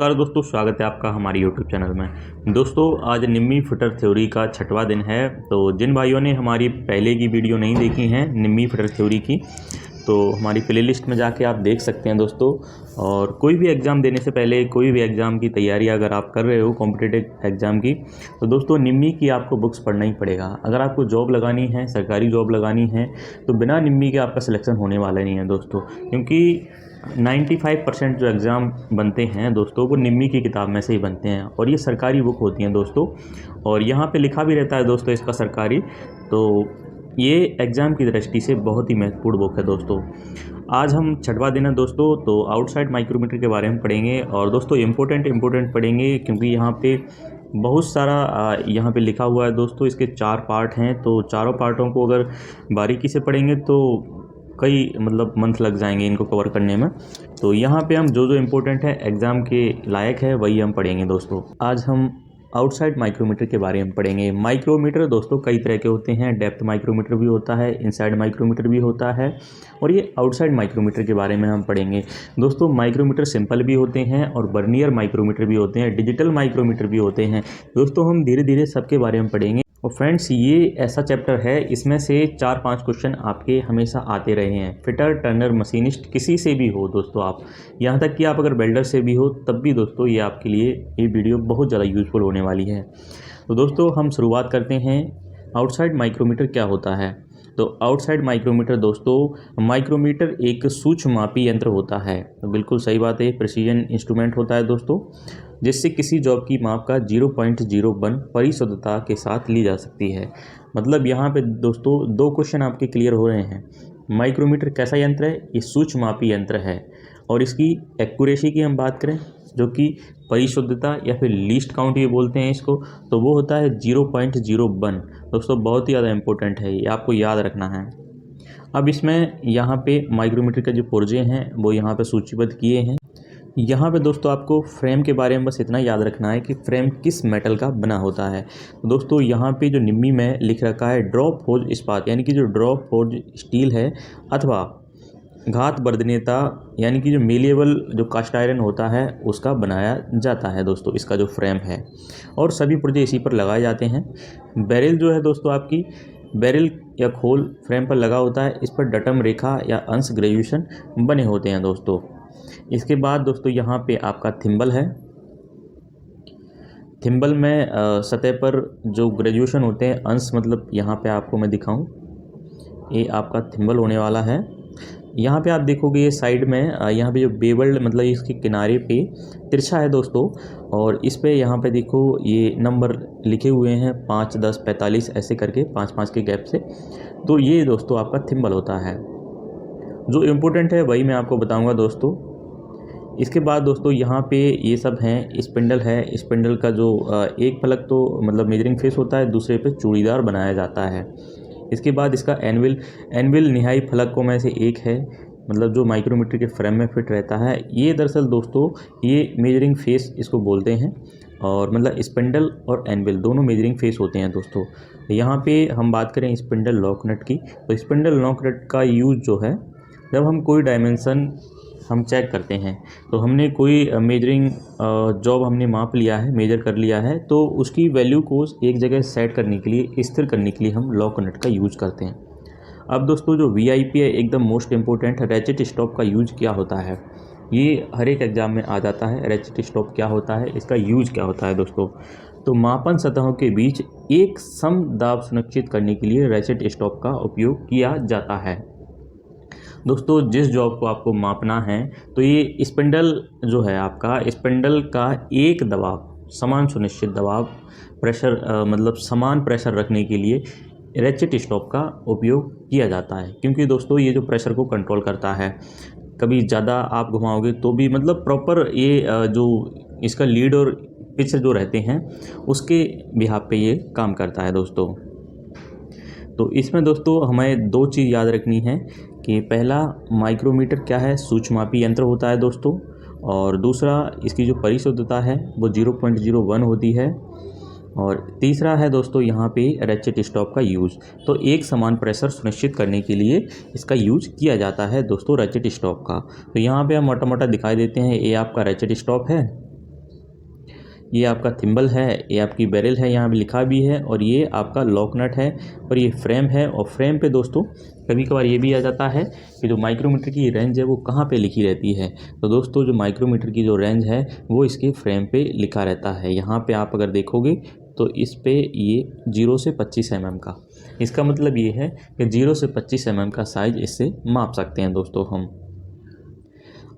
नमस्कार दोस्तों, स्वागत है आपका हमारे YouTube चैनल में। दोस्तों, आज निम्मी फिटर थ्योरी का 6वां दिन है। तो जिन भाइयों ने हमारी पहले की वीडियो नहीं देखी हैं निम्मी फिटर थ्योरी की, तो हमारी प्लेलिस्ट में जाके आप देख सकते हैं दोस्तों। और कोई भी एग्ज़ाम देने से पहले, कोई भी एग्ज़ाम की तैयारी अगर आप कर रहे हो कॉम्पिटिटिव एग्ज़ाम की, तो दोस्तों निम्मी की आपको बुक्स पढ़ना ही पड़ेगा। अगर आपको जॉब लगानी है, सरकारी जॉब लगानी है, तो बिना निम्मी के आपका सिलेक्शन होने वाला नहीं है दोस्तों। क्योंकि 95% जो एग्ज़ाम बनते हैं दोस्तों, वो निम्मी की किताब में से ही बनते हैं और ये सरकारी बुक होती हैं दोस्तों। और यहाँ पे लिखा भी रहता है दोस्तों इसका सरकारी। तो ये एग्ज़ाम की दृष्टि से बहुत ही महत्वपूर्ण बुक है दोस्तों। आज हम 6वां दिन है दोस्तों, तो आउटसाइड माइक्रोमीटर के बारे में पढ़ेंगे। और दोस्तों इम्पोर्टेंट पढ़ेंगे, क्योंकि यहाँ पे बहुत सारा यहाँ पे लिखा हुआ है दोस्तों। इसके 4 पार्ट हैं, तो चारों पार्टों को अगर बारीकी से पढ़ेंगे तो कई मंथ लग जाएंगे इनको कवर करने में। तो यहाँ पे हम जो इम्पोर्टेंट है, एग्ज़ाम के लायक है, वही हम पढ़ेंगे दोस्तों। आज हम आउटसाइड माइक्रोमीटर के बारे में पढ़ेंगे। माइक्रोमीटर दोस्तों कई तरह के होते हैं। डेप्थ माइक्रोमीटर भी होता है, इनसाइड माइक्रोमीटर भी होता है, और ये आउटसाइड माइक्रोमीटर के बारे में हम पढ़ेंगे दोस्तों। माइक्रोमीटर सिंपल भी होते हैं और वर्नियर माइक्रोमीटर भी होते हैं, डिजिटल माइक्रोमीटर भी होते हैं दोस्तों। हम धीरे धीरे सबके बारे में पढ़ेंगे। और फ्रेंड्स, ये ऐसा चैप्टर है, इसमें से 4-5 क्वेश्चन आपके हमेशा आते रहे हैं। फिटर, टर्नर, मशीनिस्ट, किसी से भी हो दोस्तों आप, यहाँ तक कि आप अगर वेल्डर से भी हो, तब भी दोस्तों ये आपके लिए ये वीडियो बहुत ज़्यादा यूज़फुल होने वाली है। तो दोस्तों हम शुरुआत करते हैं। आउटसाइड माइक्रोमीटर क्या होता है? तो आउटसाइड माइक्रोमीटर दोस्तों, माइक्रोमीटर एक सूक्ष्म मापी यंत्र होता है। तो बिल्कुल सही बात है, प्रिसीजन इंस्ट्रूमेंट होता है दोस्तों, जिससे किसी जॉब की माप का 0.01 परिशुद्धता के साथ ली जा सकती है। मतलब यहाँ पे दोस्तों 2 क्वेश्चन आपके क्लियर हो रहे हैं। माइक्रोमीटर कैसा यंत्र है? ये सूक्ष्म मापी यंत्र है। और इसकी एक्यूरेसी की हम बात करें, जो कि परिशुद्धता या फिर लीस्ट काउंट ये बोलते हैं इसको, तो वो होता है 0.01 दोस्तों। बहुत ही ज़्यादा इंपॉर्टेंट है, ये आपको याद रखना है। अब इसमें यहाँ पे माइक्रोमीटर के जो पुर्जे हैं वो यहाँ पे सूचीबद्ध किए हैं। यहाँ पे दोस्तों आपको फ्रेम के बारे में बस इतना याद रखना है कि फ्रेम किस मेटल का बना होता है। दोस्तों यहाँ पे जो निम्मी में लिख रखा है ड्रॉप फोर्ज इस्पात, यानी कि जो ड्रॉप फोर्ज स्टील है, अथवा घात वर्धनीयता यानी कि जो मेलिएबल जो कास्ट आयरन होता है उसका बनाया जाता है दोस्तों, इसका जो फ्रेम है। और सभी पुर्जे इसी पर लगाए जाते हैं। बैरल जो है दोस्तों, आपकी बैरल या खोल फ्रेम पर लगा होता है। इस पर डटम रेखा या अंश ग्रेजुएशन बने होते हैं दोस्तों। इसके बाद दोस्तों यहाँ पे आपका थिम्बल है। थिम्बल में सतह पर जो ग्रेजुएशन होते हैं, अंश यहाँ पे आपको मैं दिखाऊं, ये आपका थिम्बल होने वाला है। यहाँ पे आप देखोगे ये साइड में यहाँ पे जो बेवल्ड इसके किनारे पे तिरछा है दोस्तों। और इस पे यहाँ पे देखो ये नंबर लिखे हुए हैं 5, 10, 45 ऐसे करके 5-5 के गैप से। तो ये दोस्तों आपका थिम्बल होता है। जो इम्पोर्टेंट है वही मैं आपको बताऊँगा दोस्तों। इसके बाद दोस्तों यहाँ पे ये सब हैं। स्पिंडल है, स्पिंडल का जो एक फलक तो मेजरिंग फेस होता है, दूसरे पे चूड़ीदार बनाया जाता है। इसके बाद इसका एनविल निहाई फलकों में से एक है, जो माइक्रोमीटर के फ्रेम में फिट रहता है। ये दरअसल दोस्तों ये मेजरिंग फेस इसको बोलते हैं। और स्पिंडल और एनविल दोनों मेजरिंग फेस होते हैं दोस्तों। यहाँ पे हम बात करें स्पिंडल लॉक नट की, तो स्पिंडल लॉक नट का यूज़ जो है, जब हम कोई डायमेंशन हम चेक करते हैं, तो हमने कोई मेजरिंग जॉब हमने माप लिया है, मेजर कर लिया है, तो उसकी वैल्यू को एक जगह सेट करने के लिए, स्थिर करने के लिए हम लॉक नट का यूज़ करते हैं। अब दोस्तों जो VIP है, एकदम मोस्ट इम्पोर्टेंट है, रैचेट स्टॉप का यूज क्या होता है? ये हर एक एग्जाम में आ जाता है। रैचेट स्टॉप क्या होता है, इसका यूज क्या होता है दोस्तों? तो मापन सतहों के बीच एक सम दाब सुनिश्चित करने के लिए रैचेट स्टॉप का उपयोग किया जाता है दोस्तों। जिस जॉब को आपको मापना है, तो ये स्पिंडल जो है आपका, स्पिंडल का एक दबाव, समान सुनिश्चित दबाव, प्रेशर समान प्रेशर रखने के लिए रैचेट स्टॉप का उपयोग किया जाता है। क्योंकि दोस्तों ये जो प्रेशर को कंट्रोल करता है, कभी ज़्यादा आप घुमाओगे तो भी प्रॉपर ये जो इसका लीड और पिच जो रहते हैं उसके बिहाफ पे ये काम करता है दोस्तों। तो इसमें दोस्तों हमें 2 चीज़ याद रखनी है कि पहला, माइक्रोमीटर क्या है, सूक्ष्ममापी यंत्र होता है दोस्तों। और दूसरा, इसकी जो परिशुद्धता है वो 0.01 होती है। और तीसरा है दोस्तों यहाँ पे रैचेट स्टॉप का यूज़। तो एक समान प्रेशर सुनिश्चित करने के लिए इसका यूज किया जाता है दोस्तों, रैचेट स्टॉप का। तो यहाँ पे हम मोटा मोटा दिखाई देते हैं, ये आपका रैचेट स्टॉप है ये आपका थिम्बल है, ये आपकी बैरल है, यहाँ पे लिखा भी है, और ये आपका लॉक नट है, और ये फ्रेम है। और फ्रेम पे दोस्तों कभी कभार ये भी आ जाता है कि जो माइक्रोमीटर की रेंज है वो कहाँ पे लिखी रहती है। तो दोस्तों जो माइक्रोमीटर की जो रेंज है वो इसके फ्रेम पे लिखा रहता है। यहाँ पे आप अगर देखोगे तो इस पे ये 0 से 25 mm का, इसका मतलब ये है कि 0 से 25 mm का साइज इससे माप सकते हैं दोस्तों। हम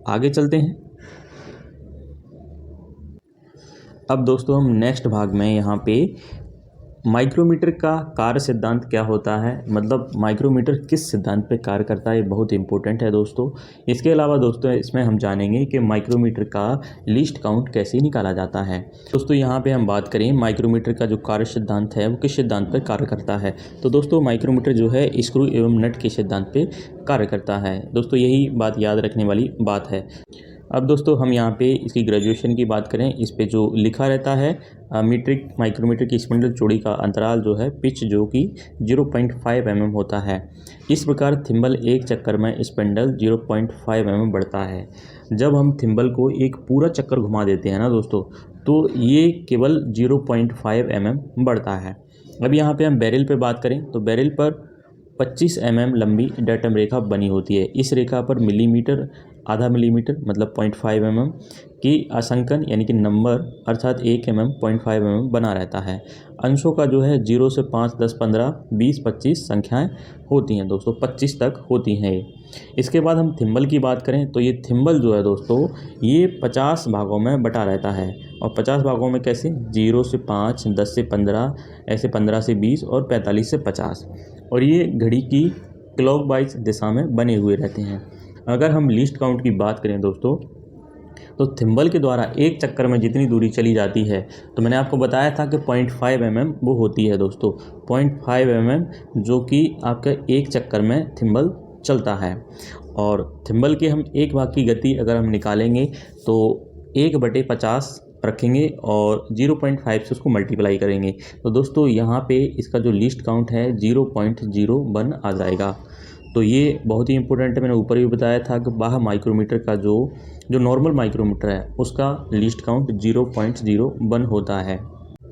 आगे चलते हैं। अब दोस्तों हम नेक्स्ट भाग में यहाँ पे माइक्रोमीटर का कार्य सिद्धांत क्या होता है, मतलब माइक्रोमीटर किस सिद्धांत पे कार्य करता है, ये बहुत इंपॉर्टेंट है दोस्तों। इसके अलावा दोस्तों इसमें हम जानेंगे कि माइक्रोमीटर का लीस्ट काउंट कैसे निकाला जाता है। दोस्तों यहाँ पे हम बात करें माइक्रोमीटर का जो कार्य सिद्धांत है वो किस सिद्धांत पर कार्य करता है। तो दोस्तों माइक्रोमीटर जो है स्क्रू एवं नट के सिद्धांत पे कार्य करता है। दोस्तों यही बात याद रखने वाली बात है। अब दोस्तों हम यहाँ पे इसकी ग्रेजुएशन की बात करें, इस पे जो लिखा रहता है मीट्रिक माइक्रोमीटर की स्पिंडल चौड़ी का अंतराल जो है पिच जो कि 0.5 mm होता है। इस प्रकार थिम्बल एक चक्कर में स्पिंडल 0.5 mm बढ़ता है। जब हम थिम्बल को एक पूरा चक्कर घुमा देते हैं ना दोस्तों, तो ये केवल 0.5 mm बढ़ता है। अब यहाँ पे हम बैरल पे बात करें तो बैरल पर 25 mm लंबी डेटम रेखा बनी होती है। इस रेखा पर मिलीमीटर, आधा मिलीमीटर मतलब 0.5 mm की अंशांकन यानी कि नंबर अर्थात 1 mm 0.5 mm बना रहता है। अंशों का जो है 0 से 5, 10, 15, 20, 25 संख्याएं होती हैं दोस्तों, 25 तक होती हैं ये। इसके बाद हम थिम्बल की बात करें तो ये थिम्बल जो है दोस्तों ये 50 भागों में बटा रहता है। और 50 भागों में कैसे, 0 से 5, 10 से 15, ऐसे 15 से 20 और 45 से 50। और ये घड़ी की क्लॉकवाइज दिशा में बने हुए रहते हैं। अगर हम लीस्ट काउंट की बात करें दोस्तों तो थिम्बल के द्वारा एक चक्कर में जितनी दूरी चली जाती है, तो मैंने आपको बताया था कि 0.5 mm वो होती है दोस्तों, 0.5 mm जो कि आपका एक चक्कर में थिम्बल चलता है। और थिम्बल के हम एक भाग की गति अगर हम निकालेंगे तो 1/50 रखेंगे और 0.5 से उसको मल्टीप्लाई करेंगे, तो दोस्तों यहाँ पे इसका जो लीस्ट काउंट है 0.01 आ जाएगा। तो ये बहुत ही इंपॉर्टेंट है। मैंने ऊपर भी बताया था कि बाह्य माइक्रोमीटर का जो नॉर्मल माइक्रोमीटर है उसका लीस्ट काउंट 0.01 होता है।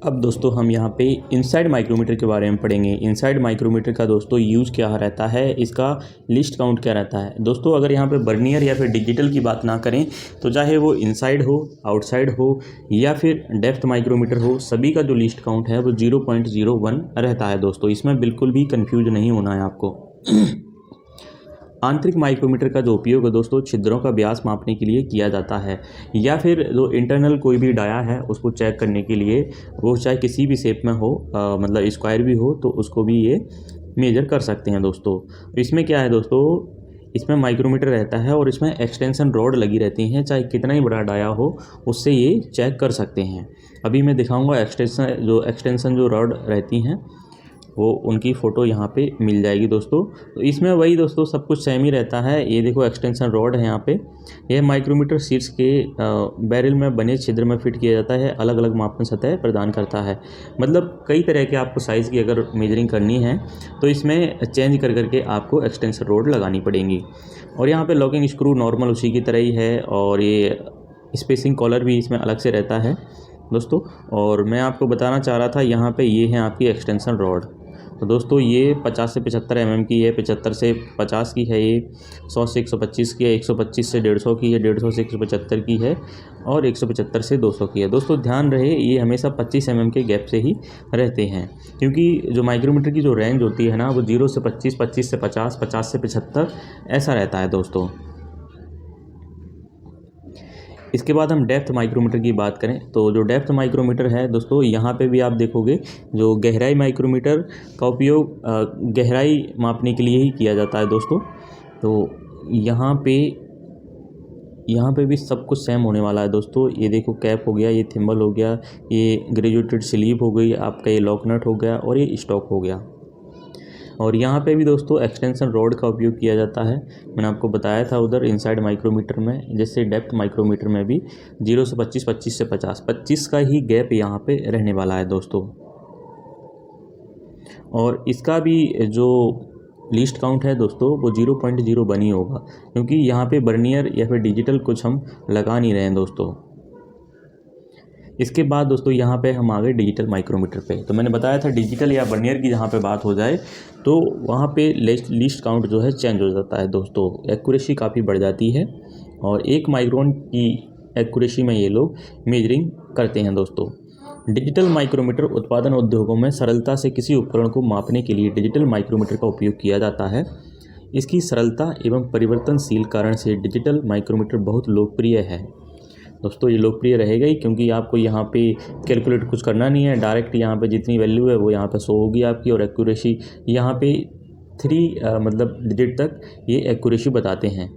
अब दोस्तों हम यहाँ पे इनसाइड माइक्रोमीटर के बारे में पढ़ेंगे। इनसाइड माइक्रोमीटर का दोस्तों यूज़ क्या रहता है, इसका लीस्ट काउंट क्या रहता है। दोस्तों अगर यहाँ पे बर्नियर या फिर डिजिटल की बात ना करें तो चाहे वो इनसाइड हो, आउटसाइड हो या फिर डेप्थ माइक्रोमीटर हो, सभी का जो लीस्ट काउंट है वो 0.01 रहता है दोस्तों। इसमें बिल्कुल भी कन्फ्यूज नहीं होना है आपको। आंतरिक माइक्रोमीटर का जो उपयोग है दोस्तों छिद्रों का व्यास मापने के लिए किया जाता है, या फिर जो इंटरनल कोई भी डाया है उसको चेक करने के लिए, वो चाहे किसी भी शेप में हो, मतलब स्क्वायर भी हो तो उसको भी ये मेजर कर सकते हैं दोस्तों। इसमें क्या है दोस्तों, इसमें माइक्रोमीटर रहता है और इसमें एक्सटेंशन रॉड लगी रहती हैं, चाहे कितना ही बड़ा डाया हो उससे ये चेक कर सकते हैं। अभी मैं दिखाऊंगा एक्सटेंशन जो रॉड रहती हैं वो उनकी फ़ोटो यहाँ पे मिल जाएगी दोस्तों। तो इसमें वही दोस्तों सब कुछ सेम ही रहता है। ये देखो एक्सटेंशन रॉड है यहाँ पे, यह माइक्रोमीटर शीर्ष के बैरल में बने छिद्र में फिट किया जाता है, अलग अलग मापन सतह प्रदान करता है। मतलब कई तरह के आपको साइज़ की अगर मेजरिंग करनी है तो इसमें चेंज कर करके आपको एक्सटेंशन रॉड लगानी पड़ेंगी। और यहाँ पर लॉकिंग स्क्रू नॉर्मल उसी की तरह ही है, और ये स्पेसिंग कॉलर भी इसमें अलग से रहता है दोस्तों। और मैं आपको बताना चाह रहा था यहाँ पे ये है आपकी एक्सटेंशन रॉड। तो दोस्तों ये 50 से 75 mm की है, 75 से 50 की है, ये 100 से 125 की है, 125 से 150 की है, 150 से 175 की है और 175 से 200 की है। दोस्तों ध्यान रहे ये हमेशा 25 mm के गैप से ही रहते हैं, क्योंकि जो माइक्रोमीटर की जो रेंज होती है ना वो 0 से 25, 25 से 50, 50 से 75 ऐसा रहता है दोस्तों। इसके बाद हम डेप्थ माइक्रोमीटर की बात करें तो जो डेप्थ माइक्रोमीटर है दोस्तों, यहाँ पे भी आप देखोगे जो गहराई माइक्रोमीटर का उपयोग गहराई मापने के लिए ही किया जाता है दोस्तों। तो यहाँ पे भी सब कुछ सेम होने वाला है दोस्तों। ये देखो कैप हो गया, ये थिम्बल हो गया, ये ग्रेजुएटेड स्लीव हो गई, आपका ये लॉक नट हो गया और ये स्टॉक हो गया। और यहाँ पे भी दोस्तों एक्सटेंशन रॉड का उपयोग किया जाता है। मैंने आपको बताया था उधर इनसाइड माइक्रोमीटर में, जैसे डेप्थ माइक्रोमीटर में भी 0 से 25, 25 से 50, 25 का ही गैप यहाँ पे रहने वाला है दोस्तों। और इसका भी जो लीस्ट काउंट है दोस्तों वो 0.01 ही होगा, क्योंकि यहाँ पे बर्नियर या फिर डिजिटल कुछ हम लगा नहीं रहे हैं दोस्तों। इसके बाद दोस्तों यहाँ पे हम आ गए डिजिटल माइक्रोमीटर पे। तो मैंने बताया था डिजिटल या वर्नियर की जहाँ पे बात हो जाए तो वहाँ पे लीस्ट काउंट जो है चेंज हो जाता है दोस्तों, एक्यूरेसी काफ़ी बढ़ जाती है और 1 माइक्रोन की एक्यूरेसी में ये लोग मेजरिंग करते हैं दोस्तों। डिजिटल माइक्रोमीटर उत्पादन उद्योगों में सरलता से किसी उपकरण को मापने के लिए डिजिटल माइक्रोमीटर का उपयोग किया जाता है। इसकी सरलता एवं परिवर्तनशील कारण से डिजिटल माइक्रोमीटर बहुत लोकप्रिय है दोस्तों। ये लोकप्रिय रहेगा ही क्योंकि आपको यहाँ पे कैलकुलेट कुछ करना नहीं है, डायरेक्ट यहाँ पे जितनी वैल्यू है वो यहाँ पे शो होगी आपकी, और एक्यूरेसी यहाँ पे 3 मतलब डिजिट तक ये एक्यूरेसी बताते हैं।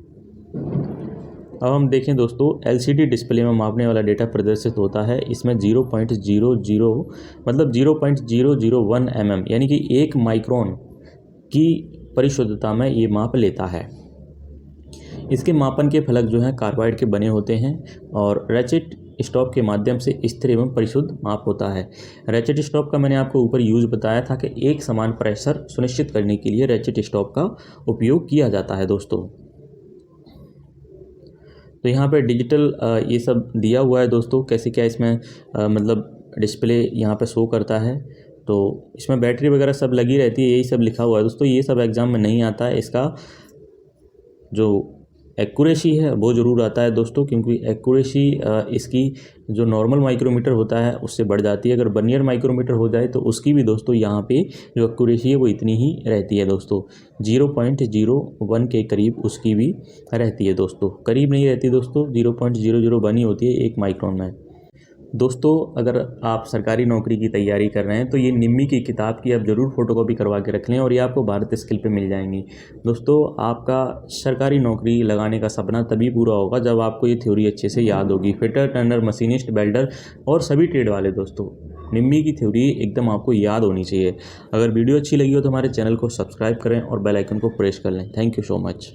अब हम देखें दोस्तों, LCD डिस्प्ले में मापने वाला डेटा प्रदर्शित होता है। इसमें 0.00 मतलब 0.001 mm यानी कि 1 माइक्रोन की परिशुद्धता में ये माप लेता है। इसके मापन के फलक जो हैं कार्बाइड के बने होते हैं और रैचेट स्टॉप के माध्यम से स्थिर एवं परिशुद्ध माप होता है। रैचेट स्टॉप का मैंने आपको ऊपर यूज बताया था कि एक समान प्रेशर सुनिश्चित करने के लिए रैचेट स्टॉप का उपयोग किया जाता है दोस्तों। तो यहाँ पे डिजिटल ये सब दिया हुआ है दोस्तों, कैसे क्या इसमें मतलब डिस्प्ले यहाँ पे शो करता है। तो इसमें बैटरी वगैरह सब लगी रहती है, यही सब लिखा हुआ है दोस्तों। ये सब एग्ज़ाम में नहीं आता है, इसका जो एक्यूरेसी है वो ज़रूर आता है दोस्तों, क्योंकि एक्यूरेसी इसकी जो नॉर्मल माइक्रोमीटर होता है उससे बढ़ जाती है। अगर वर्नियर माइक्रोमीटर हो जाए तो उसकी भी दोस्तों यहाँ पे जो एक्यूरेसी है वो इतनी ही रहती है दोस्तों, 0.01 के करीब उसकी भी रहती है दोस्तों। करीब नहीं रहती दोस्तों, 0.001 ही होती है 1 माइक्रोन में। दोस्तों अगर आप सरकारी नौकरी की तैयारी कर रहे हैं तो ये निम्मी की किताब की आप ज़रूर फ़ोटोकॉपी करवा के रख लें और ये आपको भारत स्किल पे मिल जाएंगी दोस्तों। आपका सरकारी नौकरी लगाने का सपना तभी पूरा होगा जब आपको ये थ्योरी अच्छे से याद होगी। फिटर, टर्नर, मशीनिस्ट, वेल्डर और सभी ट्रेड वाले दोस्तों, निम्मी की थ्योरी एकदम आपको याद होनी चाहिए। अगर वीडियो अच्छी लगी हो तो हमारे चैनल को सब्सक्राइब करें और बेल आइकन को प्रेस कर लें। Thank you so much.